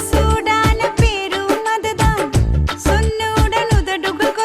சூடான பேரும் அதுதான் சொன்னுடன் உதடுகள்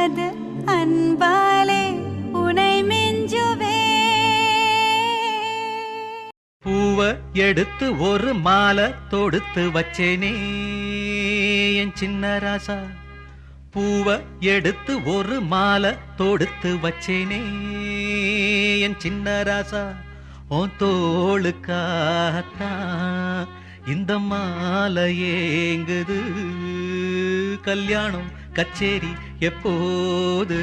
உனது அன்பாலே உனை மிஞ்சுவே. பூவ எடுத்து ஒரு மாலை தொடுத்து வச்சேனே என் சின்ன ராசா. பூவ எடுத்து ஒரு மாலை தொடுத்து வச்சேனே என் சின்ன ராசா. உன் தோளுக்காகத்தான் இந்த மாலை ஏங்குது. கல்யாணம் கச்சேரி எப்போது?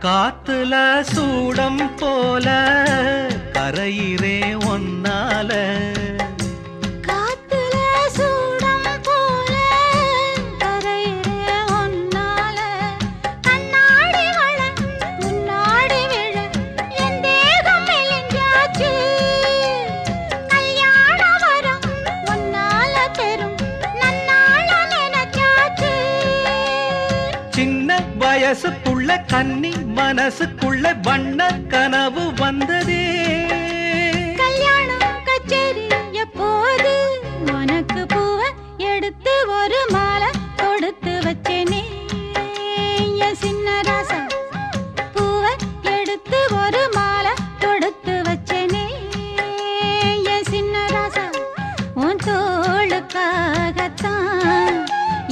காத்துல சூடம் போல கரையிறே ஒன்னால. காத்துல சூடம் போல கரையிறே ஒன்னால. கண்ணாடி வள முன்னாடி விழ என் தேகம் மெலிஞ்சாச்சு. கல்யாண வரம் ஒன்னால பெரும் நன்னால நினைச்சாச்சு. சின்ன வயசு புள்ள கன்னி மனசுக்குள்ள வண்ண கனவு வந்ததே. கல்யாணம் கச்சேரி எப்போது? உனக்கு பூவ எடுத்து ஒரு மாலை தொடுத்து வச்சேனே என் சின்ன ராசா. பூவ எடுத்து ஒரு மாலை தொடுத்து வச்சேனே என் சின்ன ராசா. உன் தோளுக்காகத்தான்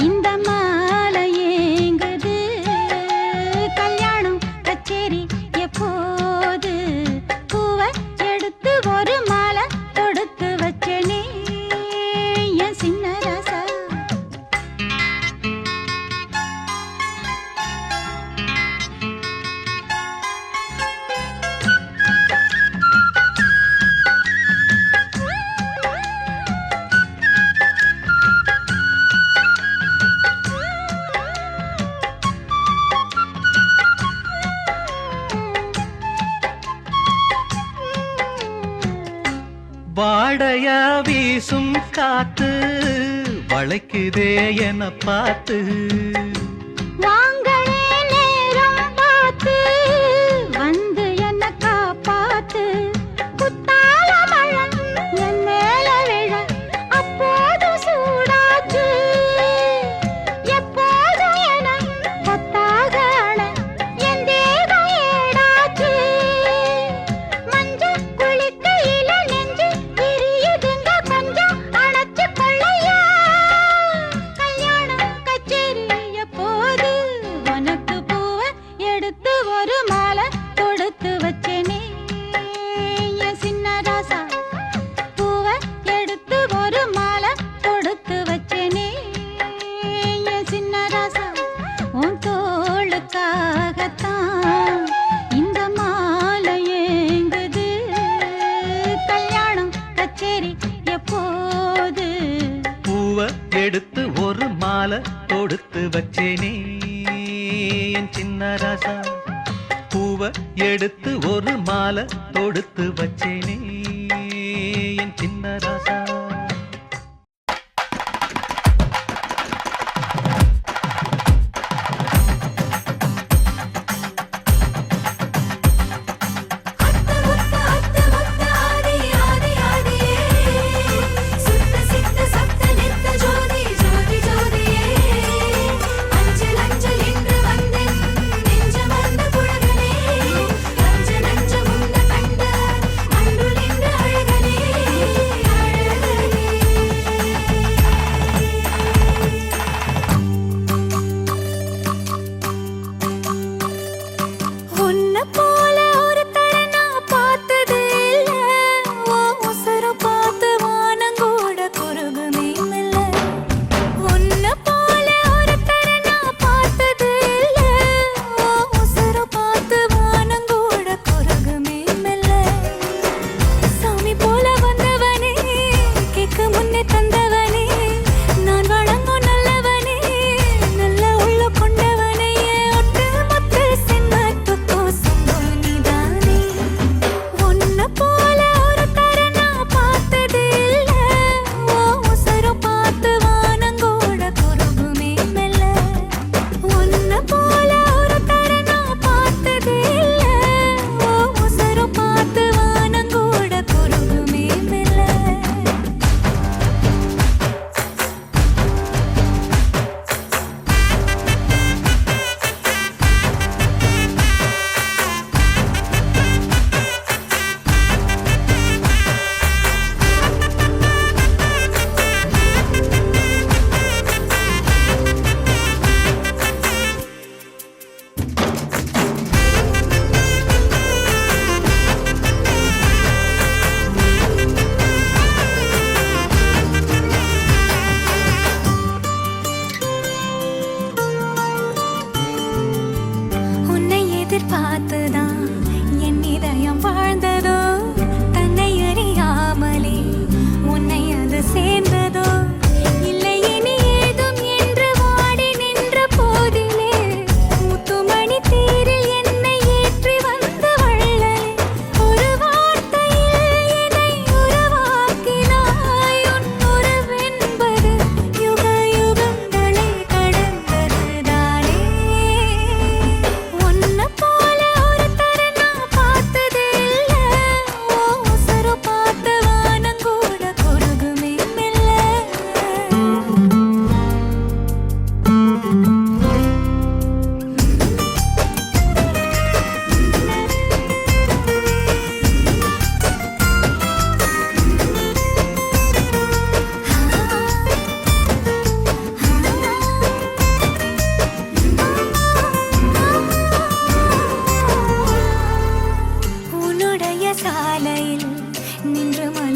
இந்த மாலை ஏங்குது. கல்யாணம் கச்சேரி எப்போது? பூவ எடுத்து ஒரு மாலை தொடுத்து வச்சேனே என் சின்ன ராசா. வாடையா வீசும் காத்து வளைக்குதே என பார்த்து. வாங்களே நேரம் பார்த்து வந்து என்ன காப்பாத்து. குத்தால மழை என் மேல விழ அப்போது சூடாச்சு. எப்போது என கொத்தாக அண என் தேகம் ஏடாச்சு. மஞ்ச குளிக்கையில நெஞ்சு எரியுதுங்க கொஞ்சம் அணைச்சு கொள்ளையா. கல்யாணம் கச்சேரி எப்போது? உனக்கு பூவ எடுத்து ஒரு மாலை தொடுத்து வச்சேனே என் சின்ன ராசா. பூவ எடுத்து ஒரு மாலை தொடுத்து வச்சேனே என் சின்ன ராசா. உன் தோளுக்காகத்தான் இந்த மாலை ஏங்குது. கல்யாணம் கச்சேரி எப்போது? பூவ எடுத்து ஒரு மாலை தொடுத்து வச்சேனே என் சின்ன ராசா. பூவ எடுத்து ஒரு மாலை தொடுத்து வச்சேனே என் சின்ன ராசா. அஞ்சு நஞ்ச முன்ன கண்ட அன்புலே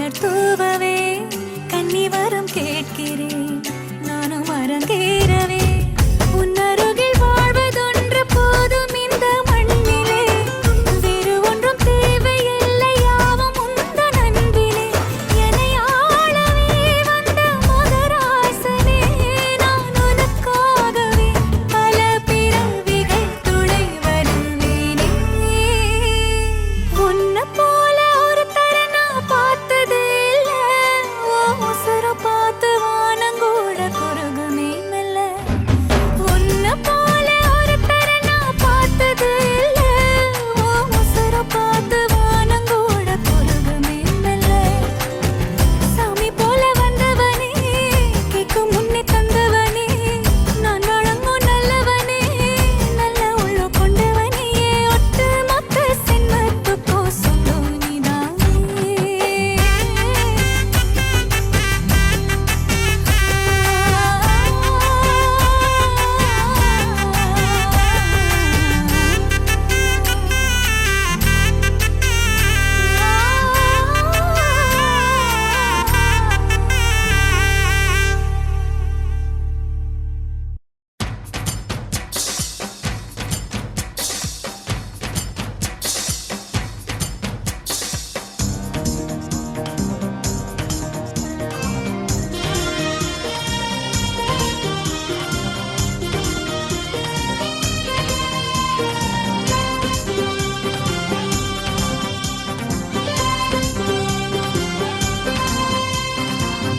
மலர் தூவவே கன்னி வரம் கேட்கிறேன் நானும் அரங்கேறவே உன்னருகில் வாழ்வதொன்று போதும் இந்த மண்ணிலே வேறு ஒன்றும் தேவையில்லை யாவும் உந்தன் அன்பிலே என்னை ஆளவே வந்த மகராசனே நான் உனக்காகவே பல பிறவிகள் துணை வருவேனே உன்னை போல ஒருத்தரை நான் பார்த்ததே இல்ல ஓ உசுர பார்த்து வானங்கூட குறுகுமே மெல்ல உன்னை போல ஒருத்தரை நான் பார்த்ததே இல்ல ஓ உசுர பார்த்து வானங்கூட குறுகுமே மெல்ல சாமி போல வந்தவனே கேட்கும் முன்னே தந்தவனே நான் வழங்கும் நல்லவனே நல்ல உள்ள கொண்டவனே ஒட்டு மொத்த சென்மத்துக்கோ சொந்தம் நீதானே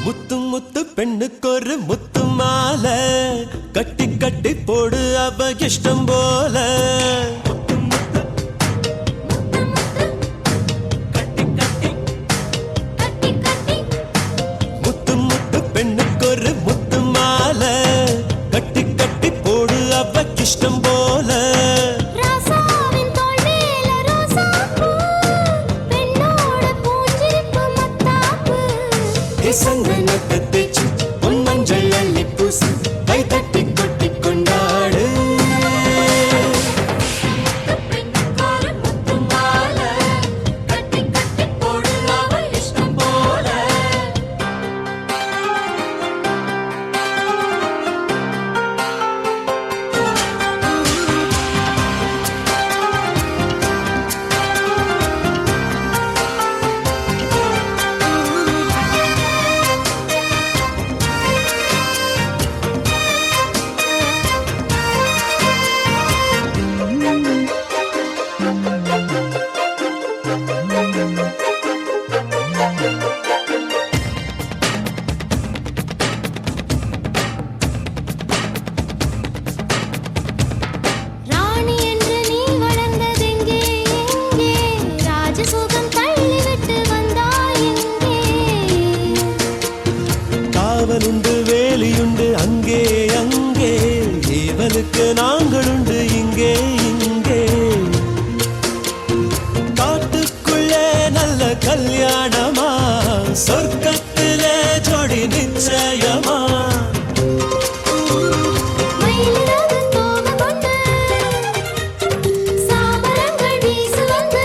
முத்து முத்து பெண்ணுக்கொரு முத்து மாலை கட்டி கட்டி போடு அவ இஷ்டம் போல முத்து முத்து பெண்ணுக்கொரு முத்து மாலை கட்டி கட்டி போடு அவ இஷ்டம் போல ராசாவின் தோள் மேல ரோசாப்பூ பெண்ணோட பூஞ்சிரிப்பு மத்தாப்பு சந்தனத்தை தேச்சு பொன் மஞ்சள் அள்ளி பூசி கை தட்டி கொட்டி கொண்டாடு பெண்ணுக்கொரு முத்து மாலை கட்டி கட்டி போடு அவ இஷ்டம் போல ராணி என்று நீ வளர்ந்ததெங்கே எங்கே ராஜசுகம் தள்ளிவிட்டு வந்தாய் எங்கே காவலுண்டு வேலியுண்டு அங்கே அங்கே ஏவலுக்கு நாங்களுண்டு இங்கே இங்கே காட்டுக்குள்ளே நல்ல கல்யாணமா சொர்க்கத்திலே ஜோடி நிச்சயமா மயிலிறகு தோகை கொண்டு சாமரங்கள் வீசு வந்து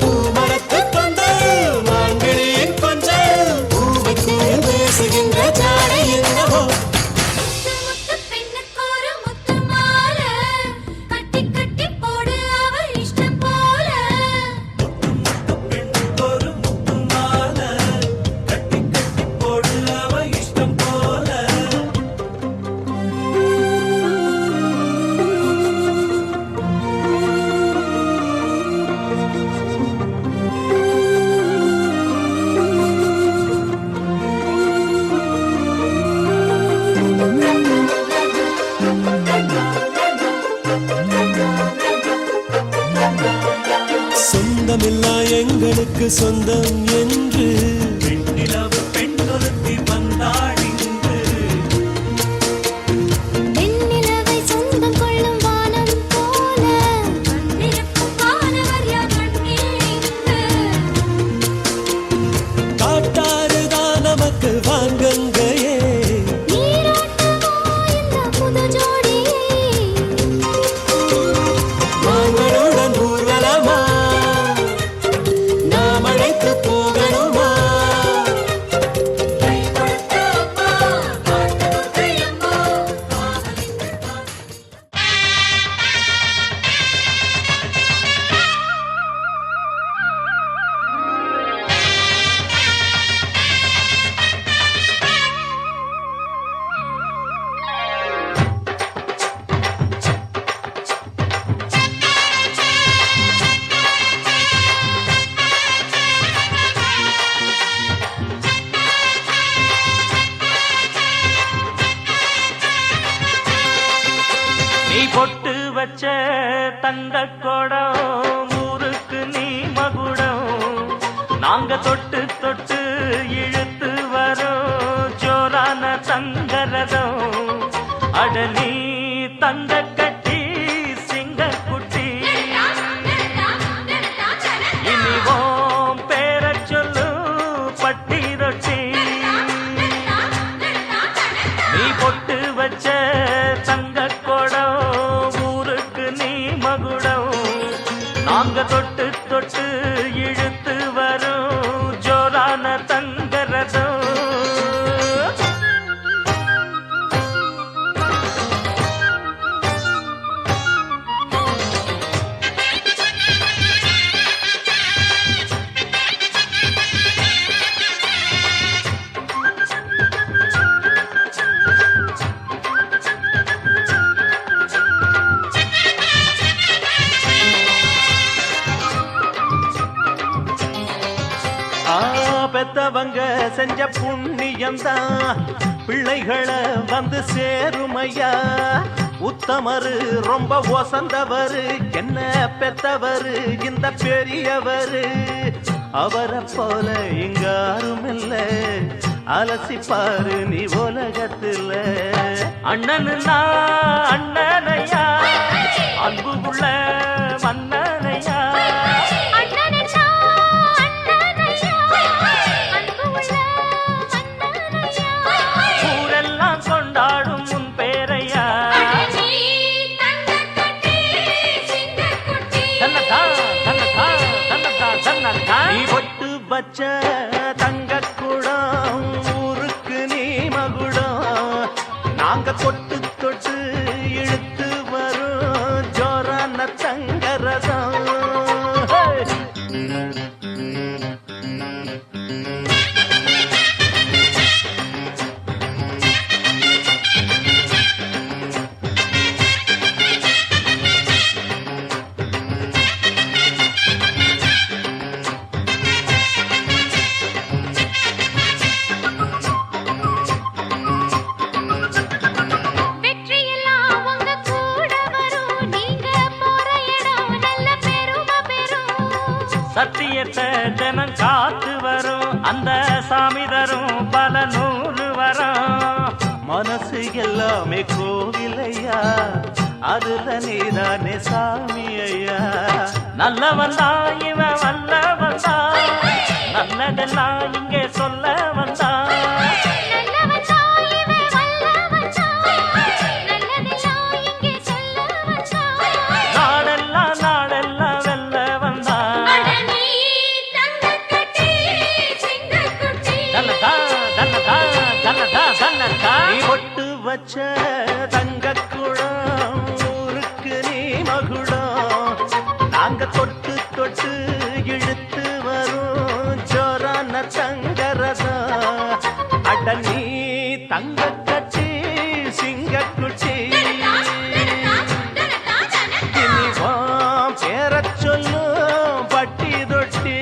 பூமரத்து பந்தல் மாங்கனியின் பஞ்சல் பூவைக்கு பேசுகின்ற ஜாடை என்னவோ முத்து பெண்ணுக்கொரு முத்து மாலை கட்டி கட்டி போடு அவ இஷ்டம் போல ஒரு முத்து மாலை கட்டி கட்டி போடு அவ இஷ்டம் போல சொந்தமில்லா எங்களுக்கு சொந்தம் என்று பெண்ணிலவு பெண்ணொருத்தி வந்தாடிந்து வெண்ணிலவை சொந்தம் கொள்ளும் வானம் போல வந்திருக்கும் வானவர் யார் மண்ணில் இங்கு காட்டாறுதான் நமக்கு வாங்கங்கையே நீராட்டமோ இந்த புது ஜோடியே மாங்களுடன் ஊர்வலமா நாம் அழைத்து போ வச்ச தங்க குடம் ஊருக்கு நீ மகுடம் நாங்க தொட்டு தொட்டு இழுத்து வரோம் ஜோரான தங்கரதம் அட நீ தங்க கட்டி சிங்க குட்டி இனிவோம் பேர சொல்லு பட்டி ரொட்டி நீ பொட்டு வச்ச தங்க குடம் ஊருக்கு நீ மகுடம் நாங்க தொட்டு தொட்டு இழுத்து வரும் ஜோரான தங்கரதம் பெத்தவங்க செஞ்ச புண்ணியம்தான் பிள்ளைகளை வந்து சேருமையா உத்தமரு ரொம்ப ஒசந்தவரு என்ன பெத்தவரு இந்த பெரியவரு அவரை போல இங்க யாரும் இல்ல அலசிப்பாரு நீ உலகத்துல அண்ணனுன்னா அண்ணனையா அன்புக்குள்ள மன்னனையா ஊரெல்லாம் கொண்டாடும் உன் பேரையா நீ பொட்டு வச்ச தங்க குடம் ஊருக்கு நீ மகுடம் நாங்க தொட்டு தொட்டு இழுத்து வரும் ஜோரான தங்கரதம் சத்தியத்தை தினம் காத்து வரும் அந்த சாமி தரும் பல நூறு வரும் மனசு எல்லாமே கோவிலையா அதுல நீதானே சாமி ஐயா நல்லவன் தான் இவன் வல்லவன் தான் நல்லதெல்லாம் இங்கே சொல்ல வந்தான் நீ பொட்டு வச்ச தங்க குடம் ஊருக்கு நீ மகுடம் நாங்க தொட்டு தொட்டு இழுத்து வரும் ஜோரான தங்கரதம் அட நீ தங்க கட்டி சிங்க குட்டி இனிவாம் பேர சொல்லு பட்டி தொட்டி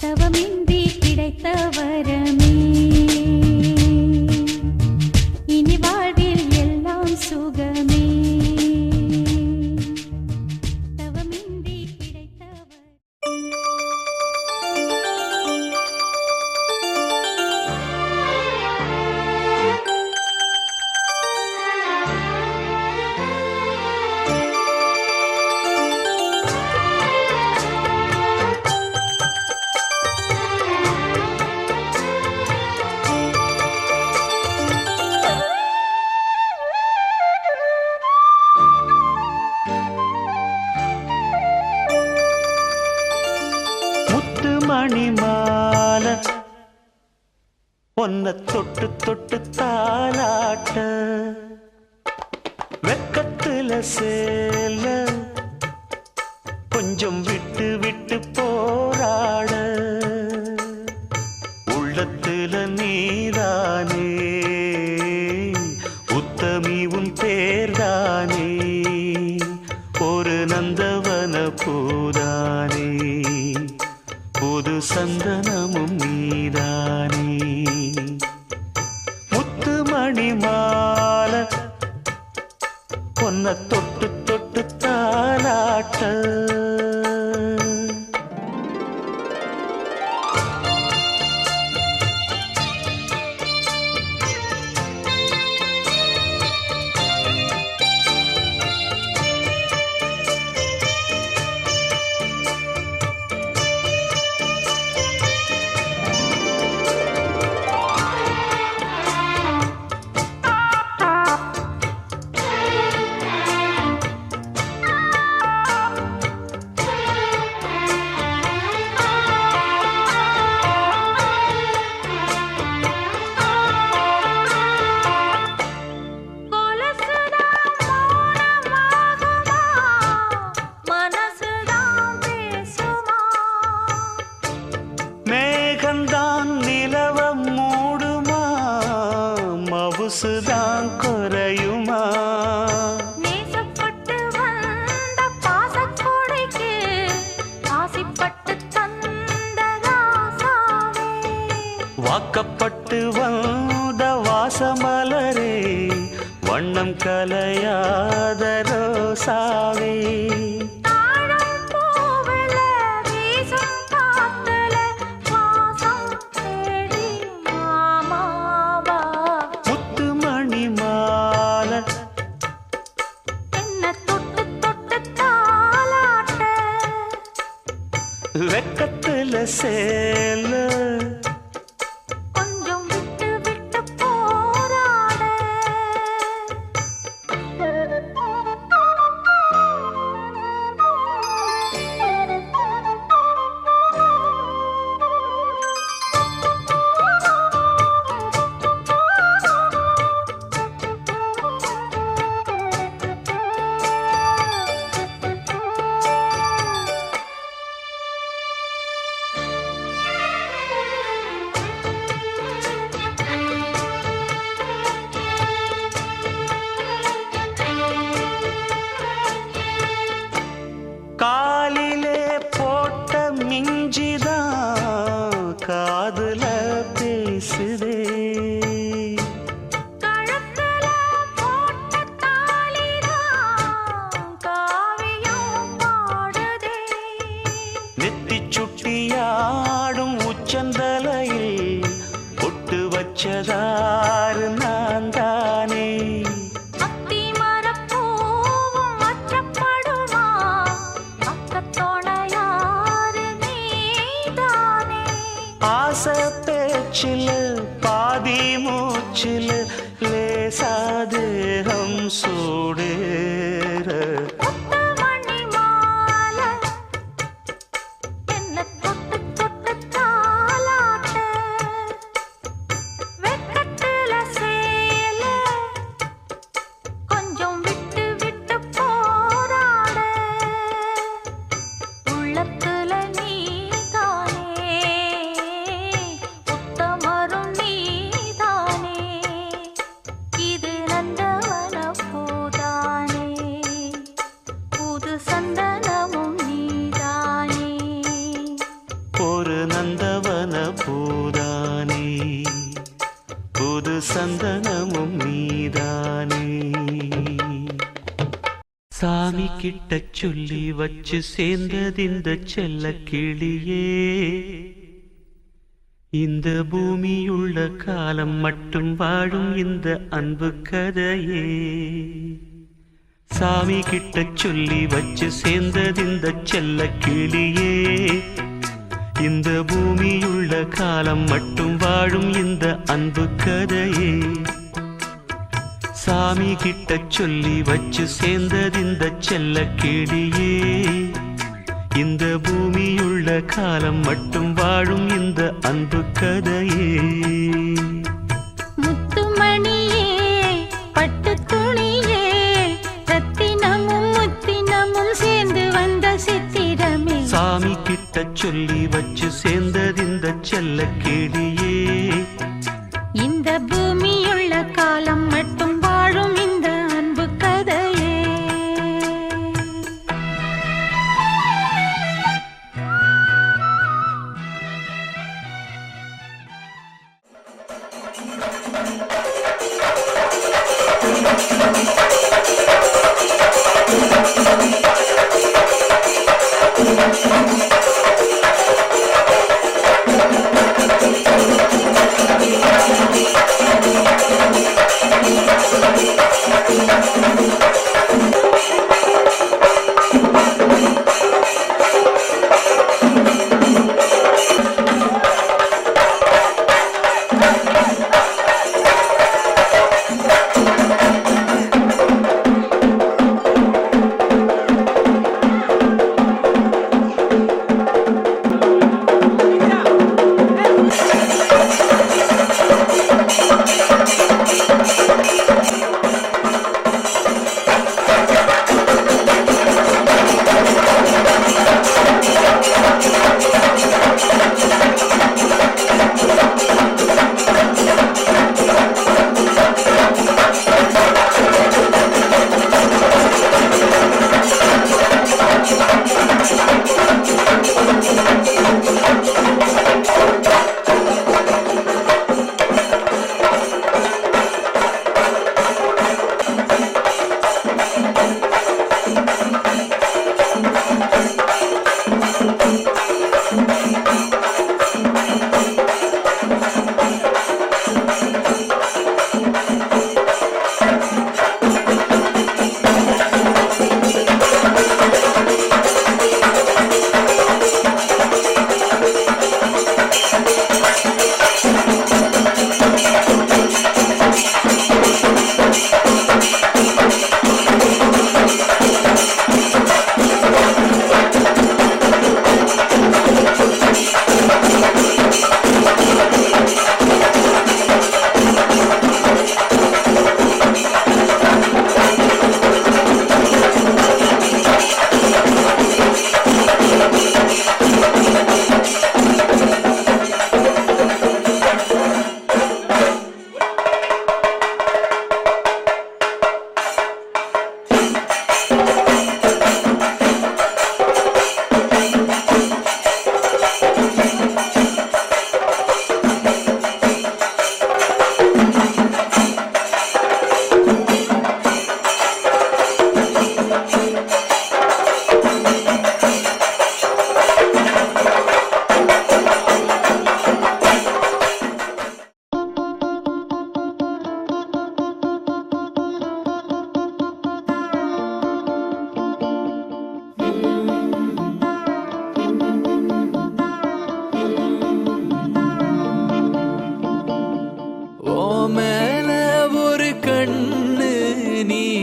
தவமின்றி கிடைத்த வரமே இனி வாழ்வில் எல்லாம் சுகமே தவமின்றி கிடைத்த மணிமால ஒன்ன தொட்டு தொட்டு தாலாட்ட வெக்கத்துல சேல கொஞ்சம் விட்டு விட்டு போராட உள்ளத்துல நீதானே உத்தமி உன் பேர்தானே ஒரு நந்தவன பூதானே புது சந்தனமும் நீதானே முத்து மணிமால பொன்ன தொட்டு தொட்டு தாலாட்ட மேகந்தான் நிலவம் மூடுமா மவுசுதான் குறையுமா நேசப்பட்டு வந்த பாசக்கோடைக்கு ஆசைப்பட்டு தந்த ராசாவே வாக்கப்பட்டு வந்த வாசமலரே வண்ணம் கலையாத ரோசாவே தாழம் பூவுல வீசும் காத்துல வாசம் தேடி மாமாவா முத்து மணிமால என்ன தொட்டு தொட்டு தாலாட்ட வெக்கத்துல சேல கொஞ்சம் விட்டு விட்டு போராட தேகம் சூடேற முத்துமணி மாலை என்ன தொட்டு தொட்டு தாலாட்ட வெக்கத்துல சேல கொஞ்சம் விட்டு விட்டு போராட உள்ளத்துல நீதானே உத்தமரும் நீதானே இது நந்தவன பூதானே புது சந்தனமும் நீதானே ஒரு நந்தவன பூதானே புது சந்தனமும் நீதானே சாமி கிட்ட சொல்லி வச்சு சேர்ந்தது இந்த செல்ல கிளியே இந்த பூமியுள்ள காலம் மட்டும் வாழும் இந்த அன்பு கதையே சாமி கிட்ட சொல்லி வச்சு சேர்ந்தது இந்த செல்ல கிளியே இந்த பூமியுள்ள காலம் மட்டும் வாழும் இந்த அன்பு கதையே சாமி கிட்ட சொல்லி வச்சு சேர்ந்தது இந்த செல்ல கிளியே இந்த பூமியுள்ள காலம் மட்டும் வாழும் இந்த அன்பு கதையே முத்துமணியே பட்டு துணியே ரத்தினமும் முத்தினமும் சேர்ந்து வந்த சித்திரமே சாமி கிட்ட சொல்லி வச்சு சேர்ந்தது இந்த செல்ல கிளியே இந்த பூமியுள்ள காலம் மட்டும் வாழும் இந்த அன்பு கதையே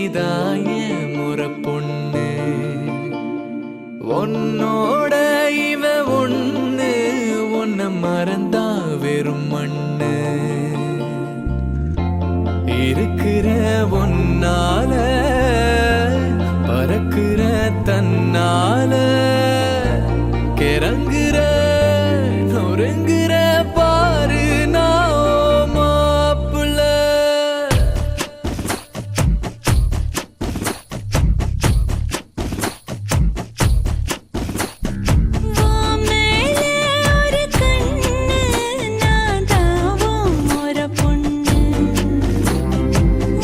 நீதாய முறை பொண்ணு உன்னோட இவ ஒண்ணு உன்னை மறந்தா வெறும் மண்ணு இருக்கிற ஒன்னால பறக்கிற தன்னால கிறங்குற நொறுங்குற பாரு நான் மாப்பிள்ள வாமேலே ஒரு கண்ணு நான் தாவும் ஒரு பொண்ணு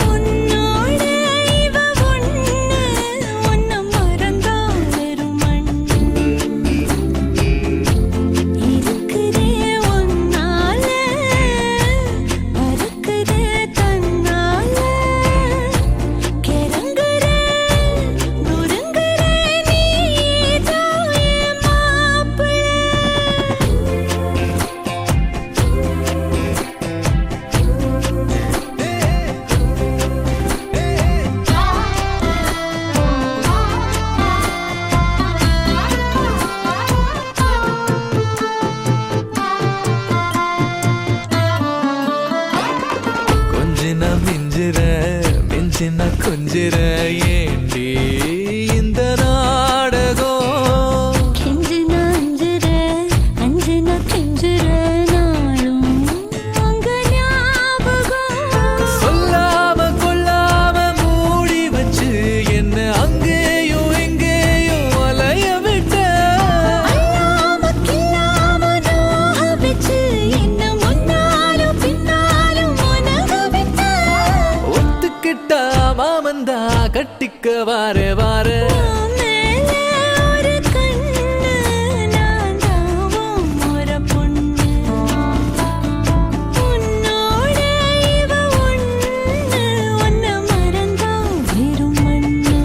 உன்னோட இவ ஒண்ணு உன்னை மறந்தா வெறும் மண்ணு இருக்கிறே ஒன்னால பறக்குதே தன்னால கிறங்குற நொறுங்குற நீதான் என் மாப்பிள்ளை கொஞ்சின மிஞ்சிற மிஞ்சின கொஞ்சிற ஏண்டி இந்த நாடகம் கெஞ்சின அஞ்சுற அஞ்சின கெஞ்சுற நாளும் உங்க ஞாபகம் சொல்லாம கொள்ளாம மூடி வச்சு என்ன அங்கேயும் எங்கேயும் அலைய விட்ட அல்லாம கில்லாம நோக வச்சு என்ன முன்னாலும் பின்னாலும் உனக விட்ட ஒத்துக்கிட்டா மாமந்தா கட்டிக்க வார வார மேலே ஒரு கண்ணு நான் தாவும் ஒரு பொண்ணு உன்னோட இவ ஒண்ணு உன்னை மறந்தா வெறும் மண்ணு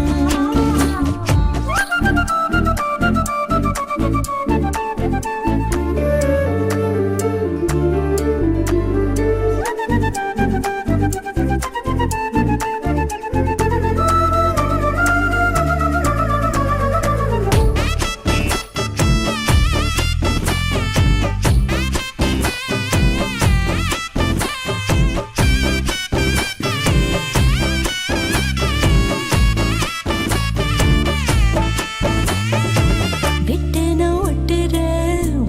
வெட்டுன ஒட்டுற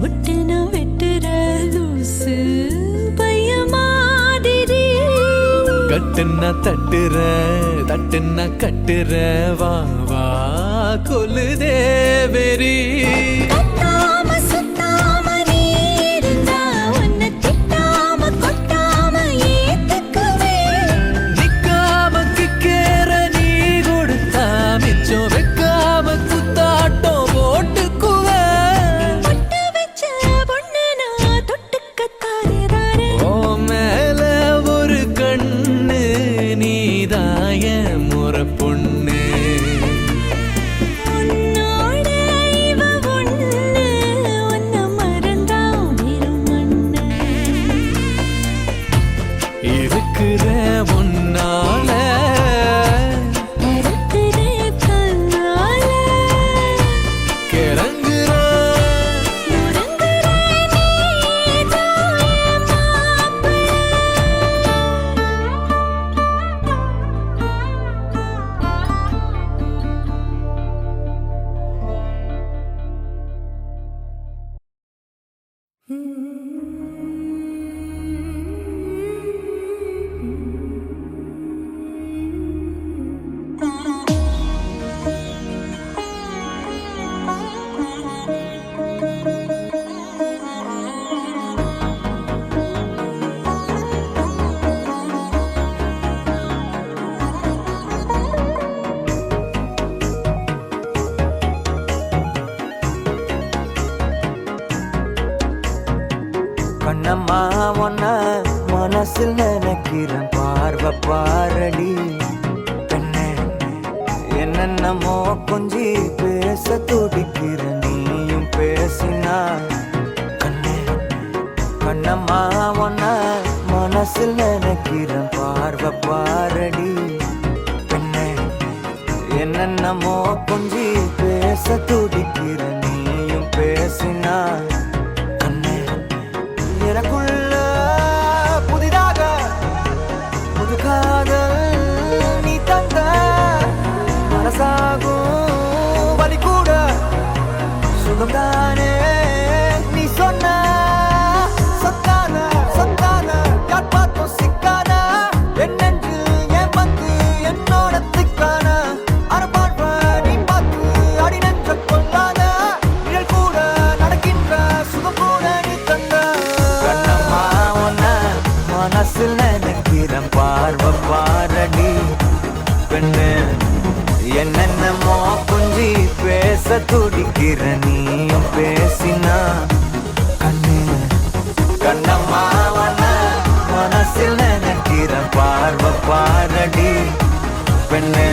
ஒட்டுன வெட்டுற லூசு பைய மாதிரி கட்டுன்னா தட்டுற தட்டுன்னா கட்டுற வா வா கொல்லுதே வெறி கத்தாம சுத்தாம நீ இருந்தா உன்னை திட்டாம கொட்டாம ஏத்துக்குவேன் நிக்காம கிக்கேற நீ கொடுத்தா மிச்சம் வைக்காம குத்தாட்டம் போட்டுக்குவேன் பொட்டு வச்ச பொண்ணு நான் தொட்டுக்கத்தாரே ஓ மேல ஒரு கண்ணு நீதாய முறை பொண்ணு உன்னோட இவ ஒண்ணு உன்னை மறந்தா வெறும் மண்ணு இருக்கிற ஒன்னால பறக்குதே தன்னால கிறங்குற நொறுங்குற நீதான் என் மாப்பிள்ளை கண்ணம்மா ஒன்ன மனசில் நினைக்கிறேன் பார்வை பாரடி பெண்ணே என்னென்னமோ கொஞ்சி பேச துடிக்கிற நீயும் பேசினா கண்ணே கண்ணம்மா ஒன்ன மனசில் நினைக்கிறேன் பார்வை பாரடி பெண்ணே என்னென்னமோ கொஞ்சி பேச துடிக்கிற நீயும் பேசினா கண்ணே எனக்குள்ள புதிதாக புது காதல் நீ தந்த மனசாகும் வலி கூட சுகம்தானே நீ சொன்ன சொத்தான சொத்தான யார் பார்த்தும் சிக்கான என் நெஞ்சில் என் பந்து என்னோட திக்கான அரபாட்ப நீ பார்த்து அடி நெஞ்ச கொள்ளாத நிழல் கூட நடக்கின்ற சுகம் கூட நீ தந்த கண்ணம்மா உன்ன மனசில் நினைக்கிறேன் பார்வை பாரடி பெண்ணு என்னென்னமோ கொஞ்சி பேச துடிக்கிற நீயும் பேசினா கண்ணு கண்ணம்மா உன்ன மனசில் நினைக்கிற பார்வை பாரடி பெண்ணு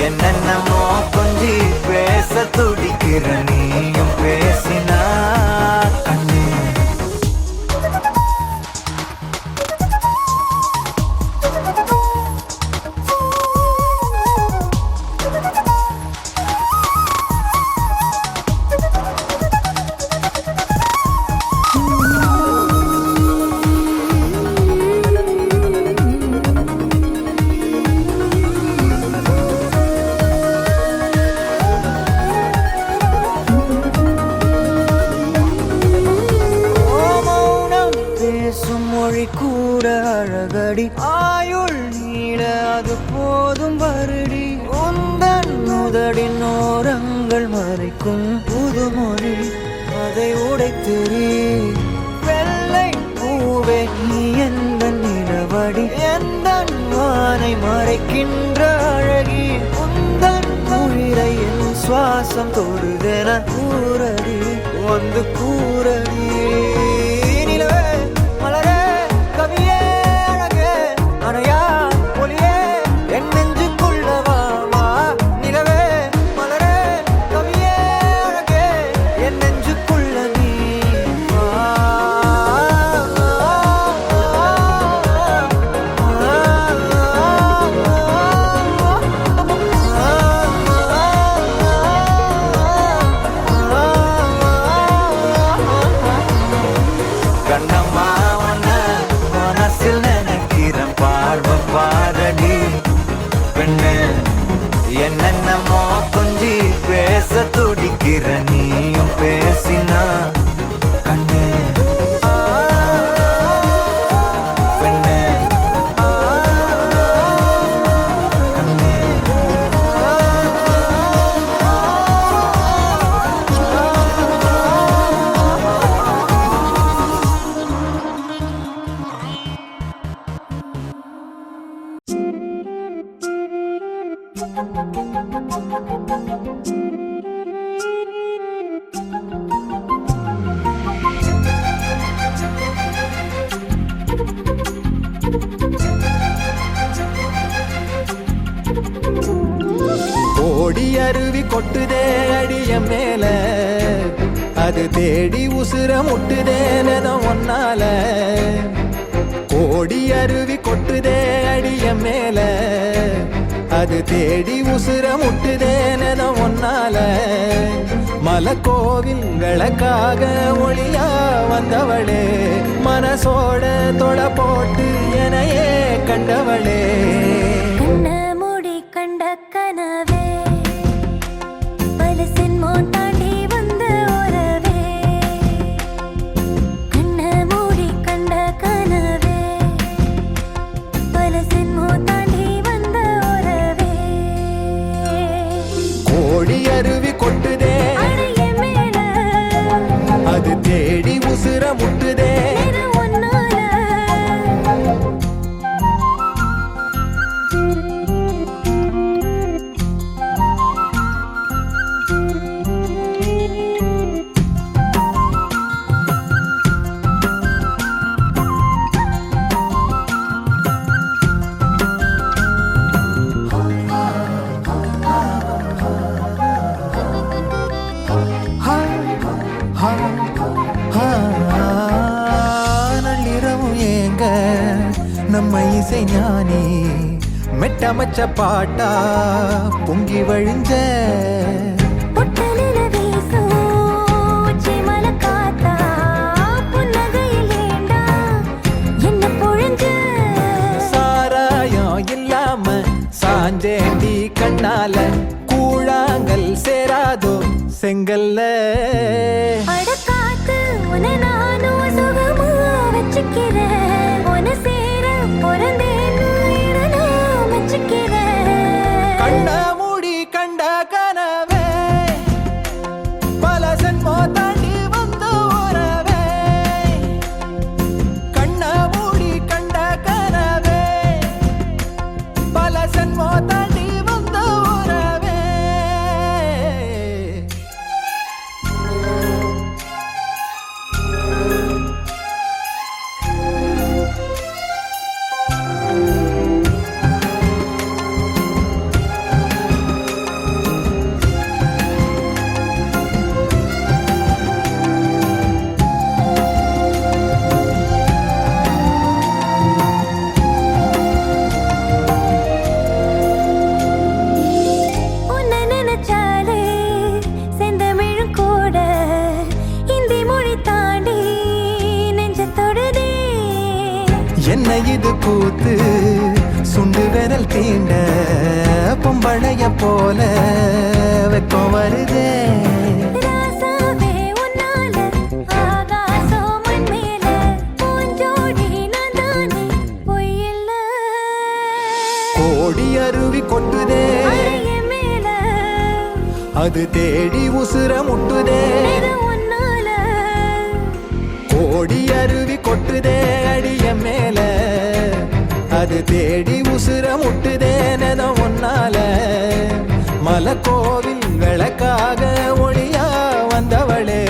என்னென்னமோ கொஞ்சி பேச துடிக்கிற நீயும் பேசினா கண்ணு கூட அழகடி ஆயுள் நீள அது போதும் வருடி உந்தன் முதடின் ஓரங்கள் மறைக்கும் புதுமொழி அதை உடைத்தெறி வெள்ளை பூவே நீ எந்த நிலவடி எந்த வானை மறைக்கின்ற அழகி உந்தன் உயிரை என் சுவாசம் தொடுதென கூறடி வந்து கூறடி என்னென்னமோ கொஞ்சி பேச துடிக்கிற நீயும் பேசினா கண்ணு பெண்ணு கண்ணு ஓடி அருவி கொட்டுதே அடிய மேல அது தேடி உசுர முட்டுதேனத ஒன்னால ஓடி அருவி கொட்டுதே அடிய மேல அது தேடி உசுர முட்டுதேனத ஒன்னால மலக்கோவில்களுக்காக ஒளியா வந்தவளே மனசோட தொலை போட்டு எனையே கண்டவளே கண்ண மூடி கண்ட கனவே பலசின் மோன் தாண்டி வந்த உறவே கண்ண மூடி கண்ட கனவே பலசின் மோன் தாண்டி வந்த உறவே கோடி அருவி கொட்டுதே அடைய மேல அது தேடி உசுர முட்டுதே ஒன்னால நள்ளிரவும் ஏங்க நம்ம இசை ஞானி மெட்ட கட்டமைச்ச பாட்டா பொங்கி வழிஞ்ச பொட்டலில வீசும் உச்சிமலை காத்தா புன்னகையில் ஏண்டா என்ன பொழிஞ்ச சாராயம் இல்லாம சாஞ்சேண்டி கண்ணால கூழாங்கல் சேராதோ செங்கல்ல அடக்காத்து உன நானும் சுகமா வச்சுக்கிறேன் உன சேர பிறந்தேன்னு இதை நான் வச்சுக்கிறேன் கண்ண மூடி கண்ட கனவே பல சென்மோ தாண்டி வந்த உறவே கண்ண மூடி கண்ட கனவே பல சென்மோ தாண்டி வந்த உறவே உன்னை நினைச்சாலே செந்தமிழும் கூட இந்தி மொழி தாண்டி நெஞ்ச தொடுதே என்ன இது கூத்து சுண்டு விரல் தீண்ட பொம்பளைய போல வெக்கம் வருதே ராசாவே உன்னால ஆகாசம் மண் மேல பூஞ்சோடி நான் தானே பொய்யில்ல கோடி அருவி கொட்டுதே அடைய மேல அது தேடி உசுர முட்டுதே இது உன்னால கோடி அருவி கொட்டுதே அடிய மேல அது தேடி உசுர முட்டுதே நெத ஒன்னால மலக்கோவில் விளக்காக ஒளியா வந்தவளே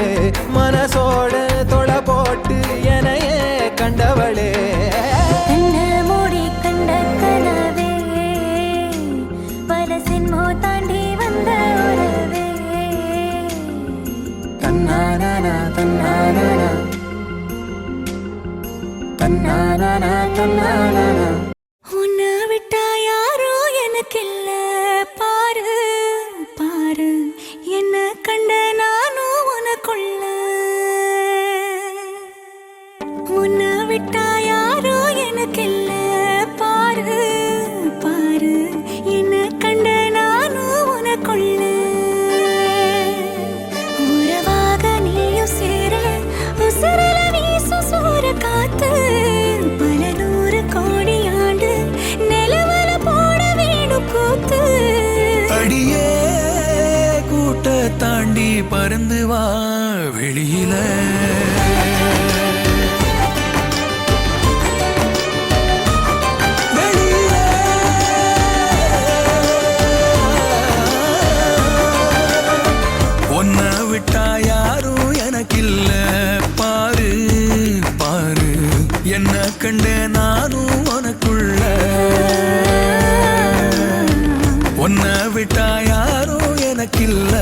மனசோட தொலை போட்டு எனையே கண்டவளே கண்ண மூடி கண்ட கனவே பல சின்மோ தாண்டி வந்த உறவே தன்னானா தன்னானா தன்னானா தன்னானா உன்னை விட்டா யாரோ எனக்கில்ல பாரு பாரு என்ன கண்ட நானும் உனக்குள்ள உன்னை விட்டா யாரோ எனக்கில்ல பாரு பாரு என்ன கண்ட நானும் உனக்குள்ள உறவாக நீயும் சேர உசுரல வீசும் சூற காத்து பல நூறு கோடி ஆண்டு நிலவல போட வேணும் கூத்து அடியே கூட்ட தாண்டி பறந்து வா வெளியில ஒன்ன விட்டா யாரும் எனக்கில்ல பாரு பாரு என்ன கண்ட நானும் உனக்குள்ள ஒன்ன விட்டா யாரும் எனக்கில்ல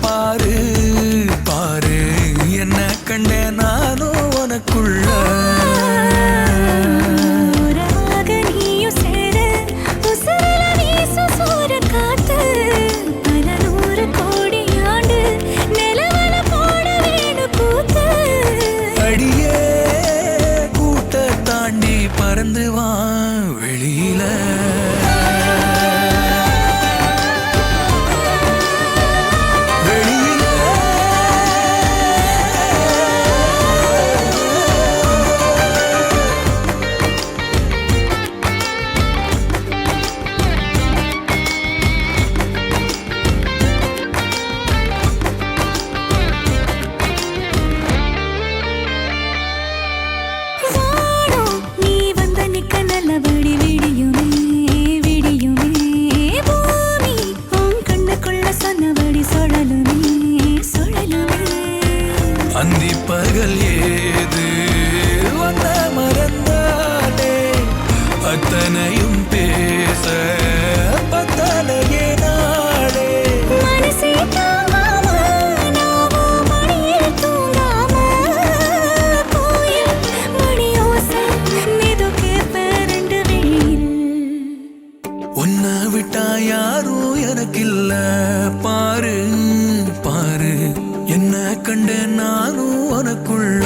பாரு பாரு என்ன கண்ட நானும் உனக்குள்ள உறவாக நீயும் சேர உசுரல வீசும் சூற காத்து பல நூறு கோடி ஆண்டு நிலவல போட வேணும் கூத்து அடியே கூட்ட தாண்டி பறந்து வா வெளியில யாரும் எனக்கில்ல பாரு பாரு என்ன கண்ட நானும் உனக்குள்ள